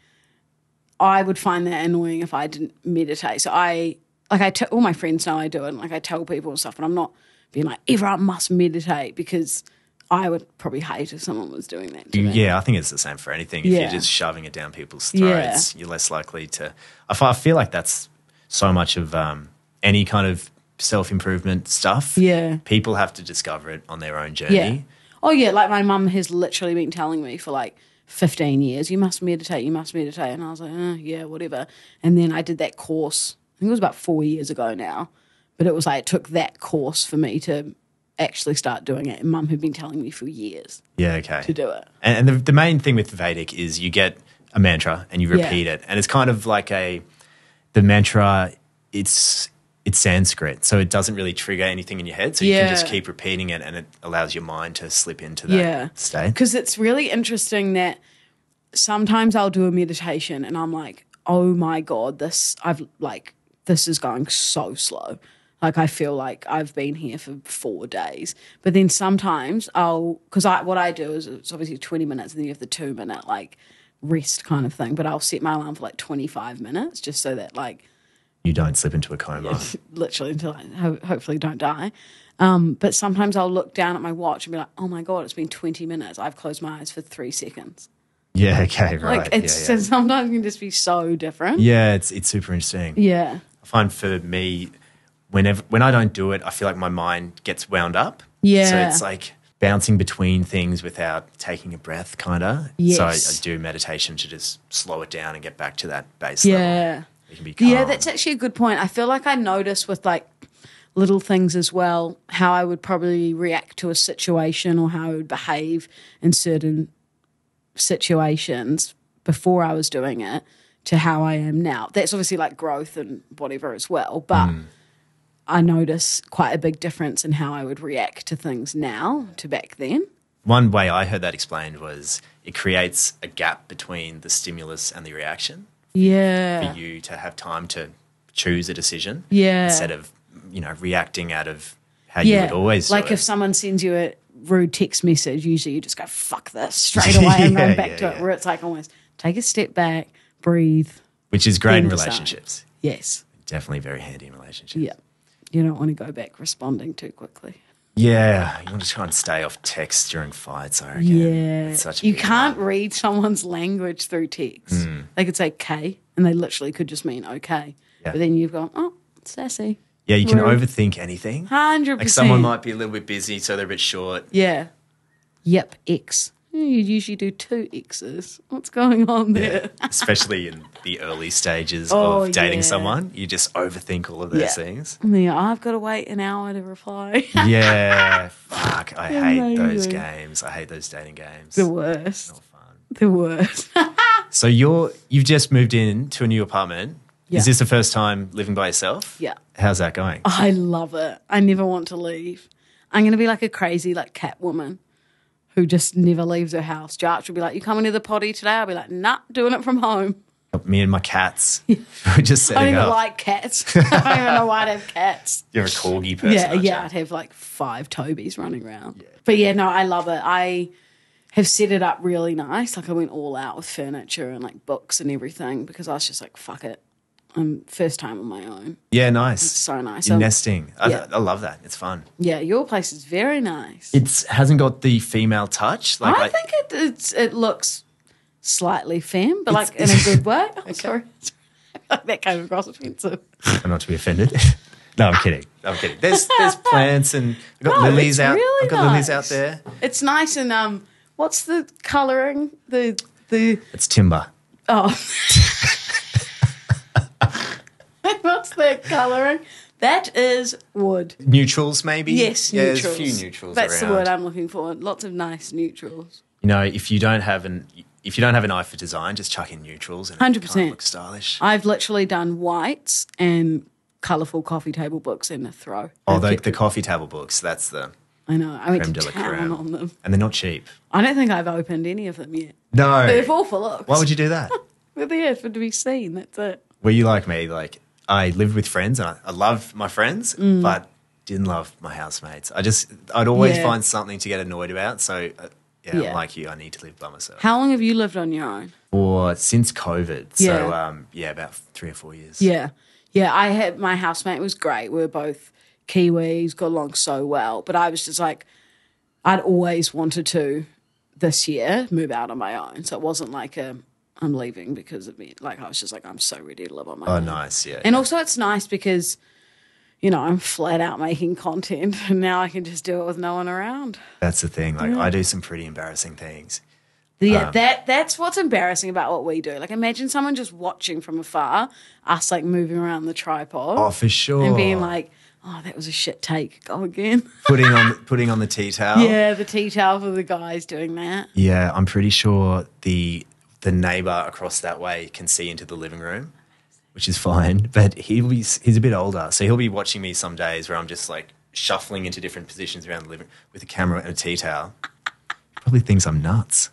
I would find that annoying if I didn't meditate. So all my friends know I do it, and like I tell people and stuff, and I'm not being like, everyone must meditate, because I would probably hate if someone was doing that to me. Yeah, I think it's the same for anything. If you're just shoving it down people's throats, you're less likely to. I feel like that's so much of any kind of self-improvement stuff. Yeah. People have to discover it on their own journey. Yeah. Oh, yeah, like my mum has literally been telling me for like 15 years, you must meditate. And I was like, yeah, whatever. And then I did that course, I think it was about 4 years ago now, but it was like, it took that course for me to actually start doing it. And Mum had been telling me for years to do it. And the main thing with Vedic is you get a mantra and you repeat it. And it's kind of like the mantra, it's Sanskrit, so it doesn't really trigger anything in your head. So you can just keep repeating it, and it allows your mind to slip into that state. Because it's really interesting that sometimes I'll do a meditation and I'm like, oh my God, this is going so slow. Like I feel like I've been here for 4 days. But then sometimes what I do is it's obviously 20 minutes and then you have the 2-minute like rest kind of thing. But I'll set my alarm for like 25 minutes just so that like you don't slip into a coma. Literally until I hopefully don't die. But sometimes I'll look down at my watch and be like, oh my God, it's been 20 minutes. I've closed my eyes for 3 seconds. Yeah, okay, right. Like sometimes it can just be so different. Yeah, it's super interesting. Yeah. I find for me, when I don't do it, I feel like my mind gets wound up. Yeah. So it's like bouncing between things without taking a breath, kind of. Yes. So I do meditation to just slow it down and get back to that base level. Yeah. You can be calm. Yeah, that's actually a good point. I feel like I notice with like little things as well, how I would probably react to a situation or how I would behave in certain situations before I was doing it to how I am now. That's obviously like growth and whatever as well, but I notice quite a big difference in how I would react to things now to back then. One way I heard that explained was it creates a gap between the stimulus and the reaction. Yeah. For you to have time to choose a decision. Yeah. Instead of, reacting out of how you would always do like it. if someone sends you a rude text message, usually you just go, fuck this, straight away and go back to it, where it's like almost take a step back, breathe. Which is great in relationships. Yes. Definitely very handy in relationships. Yeah. You don't want to go back responding too quickly. Yeah. You want to try and stay off text during fights, I reckon. Yeah. It's such a you big can't one. read someone's language through text. They could say K and they literally could just mean okay. Yeah. But then you've gone, oh, sassy. Yeah, you can Rude. overthink anything. 100%. Like someone might be a little bit busy, so they're a bit short. Yeah. Yep, X. You usually do 2 X's. What's going on there? Yeah. Especially in the early stages of dating someone. You just overthink all of those things. Yeah, I've got to wait an hour to reply. Yeah. Fuck. I hate those Amazing. games. I hate those dating games. The worst. Not fun. The worst. So you've just moved in to a new apartment. Yeah. Is this the first time living by yourself? Yeah. How's that going? I love it. I never want to leave. I'm going to be like a crazy like cat woman who just never leaves her house. Jarch will be like, you coming to the potty today? I'll be like, nah, doing it from home. Me and my cats. We're just I setting don't even up. like cats. I don't even know why I'd have cats. You're a corgi person, aren't you? I'd have like 5 Tobys running around. Yeah. But yeah, no, I love it. I have set it up really nice. Like I went all out with furniture and like books and everything because I was just like, fuck it. I'm first time on my own. Yeah, nice. It's so nice. You're nesting. Yeah. I love that. It's fun. Yeah, your place is very nice. It hasn't got the female touch. Like I think it looks slightly femme, but like in a good way. Oh, sorry. That came across offensive. I'm not to be offended. No, I'm kidding. There's plants and I've got lilies out. Really I've got lilies out there. It's nice and what's the colouring? The It's timber. oh. What's the colouring? That is wood. Neutrals, maybe? Yes, yeah, neutrals. there's a few neutrals That's around. the word I'm looking for. Lots of nice neutrals. If you don't have if you don't have an eye for design, just chuck in neutrals and 100%. it can't look stylish. I've literally done whites and colourful coffee table books in a throw. Oh, the coffee table books, that's the I know. I went creme to de la town creme. on them. And they're not cheap. I don't think I've opened any of them yet. No. They're all for looks. Why would you do that? They're there for to be seen. That's it. Were you like me? Like, I lived with friends and I loved my friends, but didn't love my housemates. I'd always find something to get annoyed about. So, I'm like you, I need to live by myself. How long have you lived on your own? Since COVID. Yeah. So, about 3 or 4 years. Yeah. Yeah, I had my housemate was great. We were both Kiwis, got along so well. But I was just like, I'd always wanted to this year move out on my own. So it wasn't like I'm leaving because of me. Like I was just like, I'm so ready to live on my own. Oh, nice, yeah. And also it's nice because, I'm flat out making content and now I can just do it with no one around. That's the thing. Like I do some pretty embarrassing things. Yeah, that's what's embarrassing about what we do. Like imagine someone just watching from afar, us like moving around the tripod. Oh, for sure. And being like, oh, that was a shit take. Go again. putting on the tea towel. Yeah, the tea towel for the guys doing that. Yeah, I'm pretty sure the neighbour across that way can see into the living room, which is fine. But he's a bit older, so he'll be watching me some days where I'm just like shuffling into different positions around the living room with a camera and a tea towel. He probably thinks I'm nuts.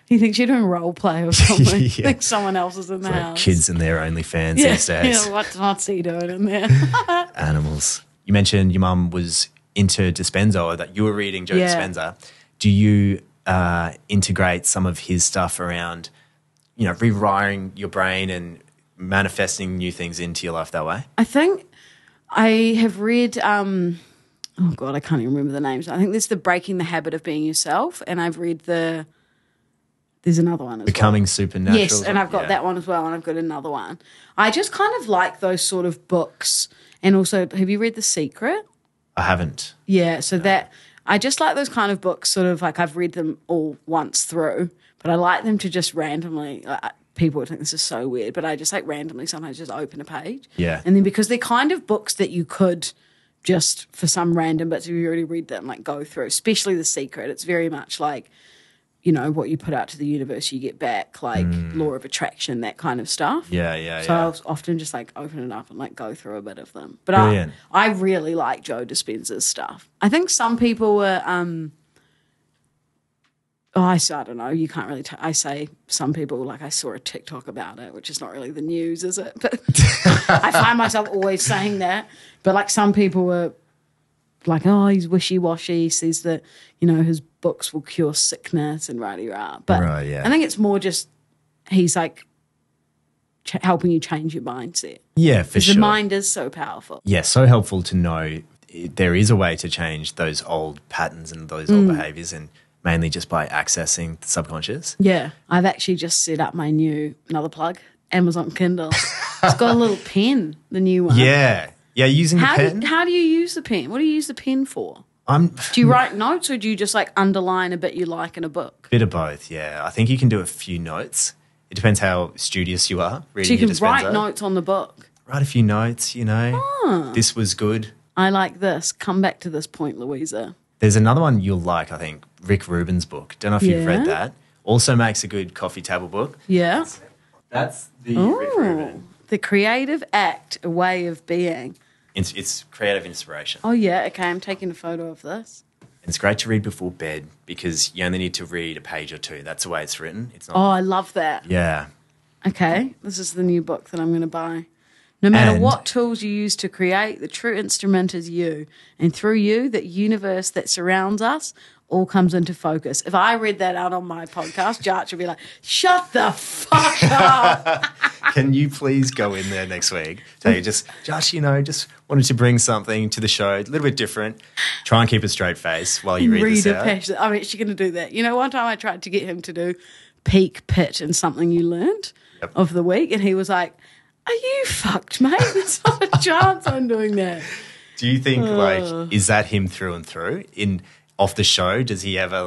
He thinks you're doing role play or something. Yeah. Think someone else is in the Like house. kids and their OnlyFans these days. Yeah, what's he doing in there? Animals. You mentioned your mum was into Dispenza, or that you were reading Joe Yeah. Dispenza. Do you integrate some of his stuff around, rewiring your brain and manifesting new things into your life that way? I think I have read, oh God, I can't even remember the names. I think there's the Breaking the Habit of Being Yourself, and I've read there's another one as Becoming well. Supernatural. Yes, and I've got that one as well, and I've got another one. I just kind of like those sort of books. And also, have you read The Secret? I haven't. Yeah, so that I just like those kind of books, sort of like I've read them all once through, but I like them to just randomly, people would think this is so weird, but I just like randomly sometimes just open a page. Yeah. And then because they're kind of books that you could just for some random bits, if you already read them, like go through, especially The Secret. It's very much like, what you put out to the universe, you get back, like law of attraction, that kind of stuff. Yeah. So I'll often just like open it up and like go through a bit of them. But Brilliant. I really like Joe Dispenza's stuff. I think some people were, I don't know, you can't really, I say some people, like I saw a TikTok about it, which is not really the news, is it? But I find myself always saying that. But like some people were like, oh, he's wishy-washy. He says that, his books will cure sickness and rah-de-rah. But Right, yeah. I think it's more just he's like helping you change your mindset. Yeah, for sure. The mind is so powerful. Yeah, so helpful to know there is a way to change those old patterns and those old behaviours, and mainly just by accessing the subconscious. Yeah. I've actually just set up my another plug, Amazon Kindle. It's got a little pen, the new one. Yeah. Yeah, using the pen. How do you use the pen? What do you use the pen for? Do Do you write notes or do you just like underline a bit you like in a book? Bit of both, yeah. I think you can do a few notes. It depends how studious you are reading So you your can write Dispenza. notes on the book. Write a few notes, This was good. I like this. Come back to this point, Louisa. There's another one you'll like, I think, Rick Rubin's book. Don't know if you've read Yeah. that. Also makes a good coffee table book. Yeah. That's the Rick Rubin. The creative act, a way of being. It's creative inspiration. Oh, yeah. Okay, I'm taking a photo of this. It's great to read before bed because you only need to read a page or two. That's the way it's written. It's not. Oh, I love that. Yeah. Okay, this is the new book that I'm going to buy. No matter And- what tools you use to create, the true instrument is you. And through you, that universe that surrounds us all comes into focus. If I read that out on my podcast, Jarch would be like, shut the fuck up. Can you please go in there next week? Tell you just wanted to bring something to the show, a little bit different. Try and keep a straight face while you read this out. passion. I'm actually going to do that. One time I tried to get him to do peak pit and something you learned of the week. And he was like, are you fucked, mate? There's not a chance I'm doing that. Do you think, is that him through and through? Off the show, does he ever,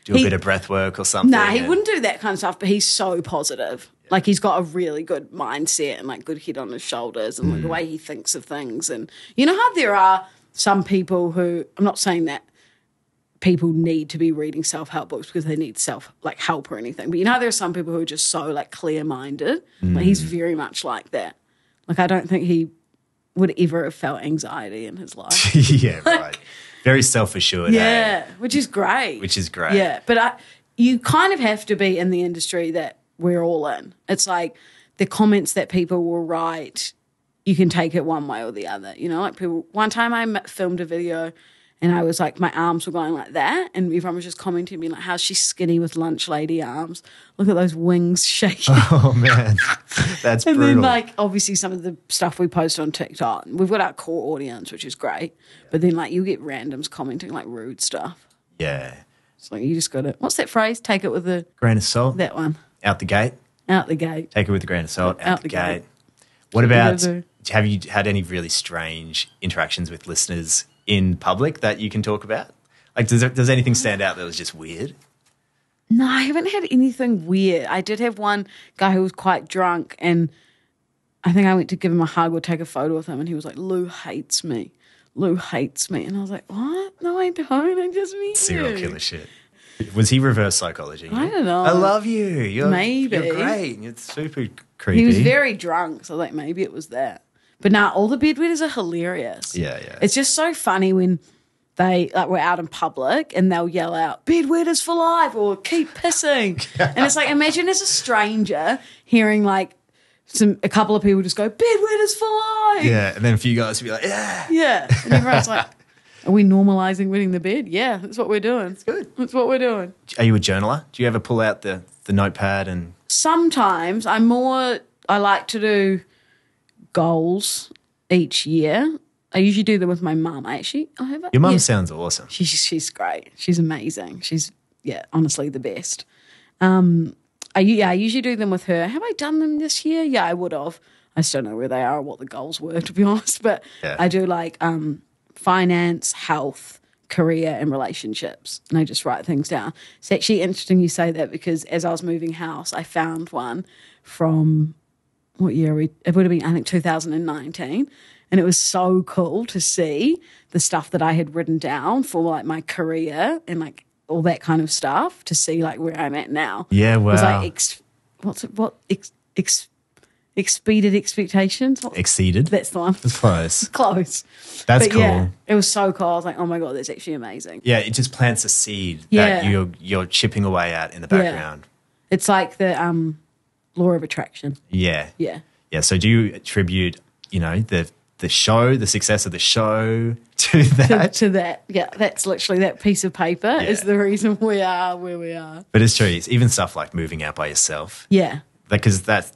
do a bit of breath work or something? Nah, he wouldn't do that kind of stuff, but he's so positive. Yeah. Like, he's got a really good mindset and, like, good head on his shoulders and the way he thinks of things. And you know how there are some people who, I'm not saying that people need to be reading self-help books because they need help or anything. But you know, there are some people who are just so like clear-minded. Like he's very much like that. Like I don't think he would ever have felt anxiety in his life. Yeah, right. Very self-assured. Yeah, which is great. Yeah, but you kind of have to be in the industry that we're all in. It's like the comments that people will write, you can take it one way or the other. You know, like people. One time I filmed a video and I was like, my arms were going like that, and everyone was just commenting, being like, how's she skinny with lunch lady arms? Look at those wings shaking. Oh, man. That's and brutal. then, like, obviously some of the stuff we post on TikTok, we've got our core audience, which is great, but then, like, you get randoms commenting, like, rude stuff. Yeah. It's like, you just got to, what's that phrase? Take it with a... Grain of salt. That one. Out the gate. Out the gate. Take it with a grain of salt. Out the gate. What about, have you had any really strange interactions with listeners in public that you can talk about? Like, does anything stand out that was just weird? No, I haven't had anything weird. I did have one guy who was quite drunk, and I think I went to give him a hug or take a photo with him, and he was like, Lou hates me. Lou hates me. And I was like, what? No, I don't. I just meet you. Serial killer shit. Was he reverse psychology? I don't know. I love you. Maybe. You're great. You're super creepy. He was very drunk, so like maybe it was that. But nah, all the bedwetters are hilarious. Yeah, yeah. It's just so funny when they like we're out in public and they'll yell out bedwetters for life or keep pissing. And it's like, imagine as a stranger hearing like a couple of people just go bedwetters for life. Yeah, and then a few guys would be like, yeah. Yeah. And everyone's like, are we normalising wetting the bed? Yeah, that's what we're doing. It's good. That's what we're doing. Are you a journaler? Do you ever pull out the notepad and... Sometimes I like to do goals each year. I usually do them with my mum. Your mum sounds awesome. She's great. She's amazing. She's, honestly the best. I usually do them with her. Have I done them this year? Yeah, I would have. I just don't know where they are or what the goals were, to be honest. But I do like finance, health, career and relationships. And I just write things down. It's actually interesting you say that because as I was moving house, I found one from, what year? It would have been, I think, 2019. And it was so cool to see the stuff that I had written down for like my career and like all that kind of stuff to see like where I'm at now. Yeah, wow. It was like, exceeded expectations? Exceeded? That's the one. That's close. Close. That's but cool. Yeah, it was so cool. I was like, oh my God, that's actually amazing. Yeah, it just plants a seed that you're chipping away at in the background. Yeah. It's like the law of attraction. Yeah. Yeah. Yeah. So do you attribute, the show, the success of the show to that? To that. Yeah, that's literally that piece of paper is the reason we are where we are. But it's true. It's even stuff like moving out by yourself. Yeah. Because that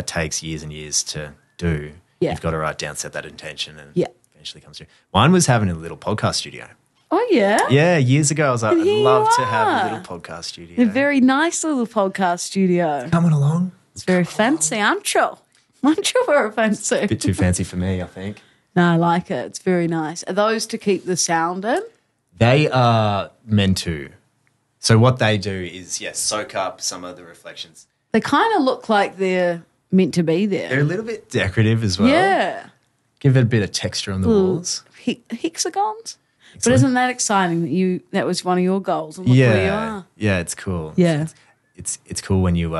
takes years and years to do. Yeah. You've got to write down, set that intention and eventually comes through. Mine was having a little podcast studio. Oh, yeah? Yeah, years ago I was like, I'd love to have a are. little podcast studio. A very nice little podcast studio. Coming along. It's very fancy, aren't you? Aren't you very fancy? A bit too fancy for me, I think. No, I like it. It's very nice. Are those to keep the sound in? They are meant to. So what they do is, soak up some of the reflections. They kind of look like they're meant to be there. They're a little bit decorative as well. Yeah. Give it a bit of texture on the walls. Hexagons? But isn't that exciting that was one of your goals? And look where you are. Yeah, it's cool. Yeah. It's cool when you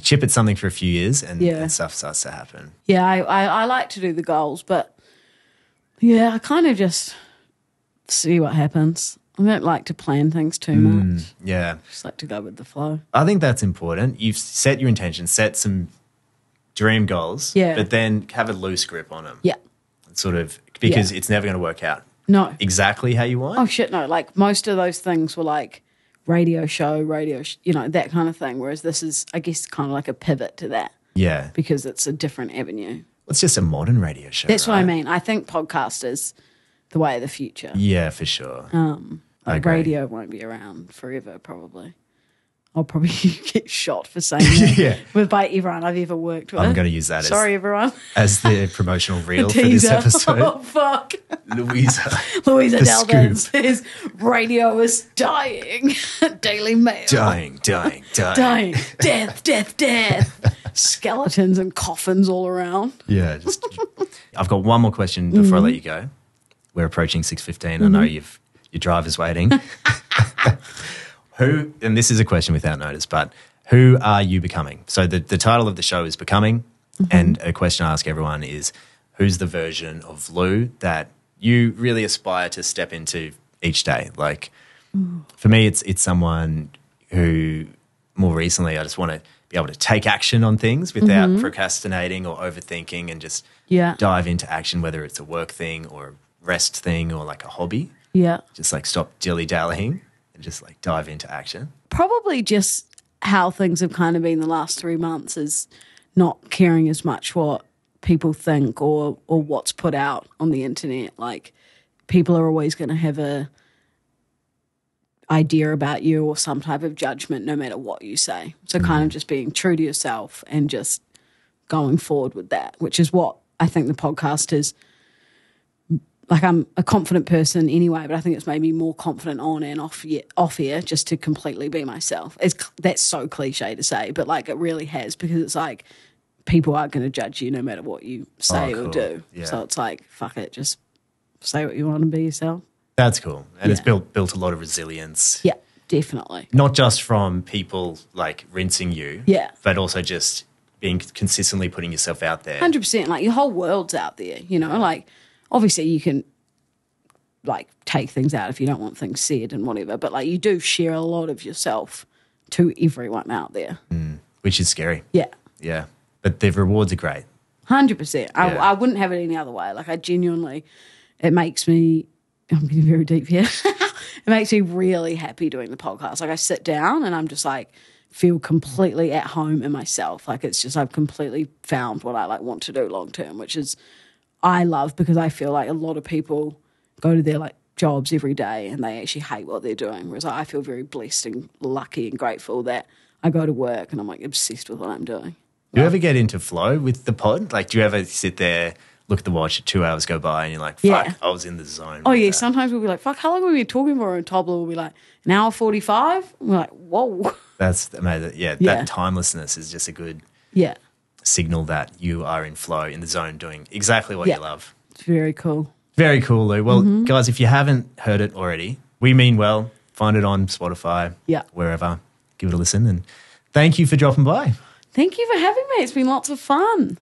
chip at something for a few years and stuff starts to happen. Yeah, I like to do the goals, but I kind of just see what happens. I don't like to plan things too much. Yeah. Just like to go with the flow. I think that's important. You've set your intention, set some dream goals, but then have a loose grip on them. Yeah. Sort of, because it's never going to work out exactly how you want. Oh, shit, no. Like most of those things were like radio show, that kind of thing, whereas this is, I guess, kind of like a pivot to that. Yeah. Because it's a different avenue. Well, it's just a modern radio show. That's what I mean. I think podcast is the way of the future. Yeah, for sure. Radio won't be around forever, probably. I'll probably get shot for saying that by everyone I've ever worked with. I'm going to use that everyone. as the promotional reel for this episode. Oh, fuck. Luisa Dal Din says radio is dying. Daily Mail. Dying. Death. Skeletons and coffins all around. Yeah. I've got one more question before I let you go. We're approaching 6:15. I know you've Your driver's waiting. Who, and this is a question without notice, but who are you becoming? So the title of the show is Becoming, and a question I ask everyone is, who's the version of Lou that you really aspire to step into each day? Like, for me, it's someone who more recently I just want to be able to take action on things without procrastinating or overthinking and just dive into action, whether it's a work thing or a rest thing or like a hobby. Yeah. Just like stop dilly-dallying and just like dive into action. Probably just how things have kind of been the last 3 months is not caring as much what people think or what's put out on the internet. Like, people are always going to have a idea about you or some type of judgment no matter what you say. So kind of just being true to yourself and just going forward with that, which is what I think the podcast is. Like, I'm a confident person anyway, but I think it's made me more confident on and off air just to completely be myself. That's so cliche to say, but like it really has, because it's like people aren't going to judge you no matter what you say or do. Yeah. So it's like, fuck it, just say what you want and be yourself. That's cool. And it's built a lot of resilience. Yeah, definitely. Not just from people like rinsing you, but also just being consistently putting yourself out there. 100%. Like, your whole world's out there, you know? Like, obviously you can like take things out if you don't want things said and whatever, but like you do share a lot of yourself to everyone out there. Which is scary. Yeah. Yeah. But the rewards are great. 100%. I wouldn't have it any other way. Like, I genuinely, it makes me, I'm getting very deep here. It makes me really happy doing the podcast. Like, I sit down and I'm just like, feel completely at home in myself. Like, it's just, I've completely found what I like want to do long term, which is I love, because I feel like a lot of people go to their like jobs every day and they actually hate what they're doing. Whereas I feel very blessed and lucky and grateful that I go to work and I'm like obsessed with what I'm doing. Do you ever get into flow with the pod? Like, do you ever sit there, look at the watch, 2 hours go by and you're like, fuck, I was in the zone. Oh, yeah. That. Sometimes we'll be like, fuck, how long have we been talking for? And Tobler will be like, an hour 45. And we're like, whoa. That's amazing. Yeah, that timelessness is just a good signal that you are in flow, in the zone, doing exactly what you love. It's very cool. Very cool, Lou. Well, guys, if you haven't heard it already, We Mean Well. Find it on Spotify, wherever. Give it a listen. And thank you for dropping by. Thank you for having me. It's been lots of fun.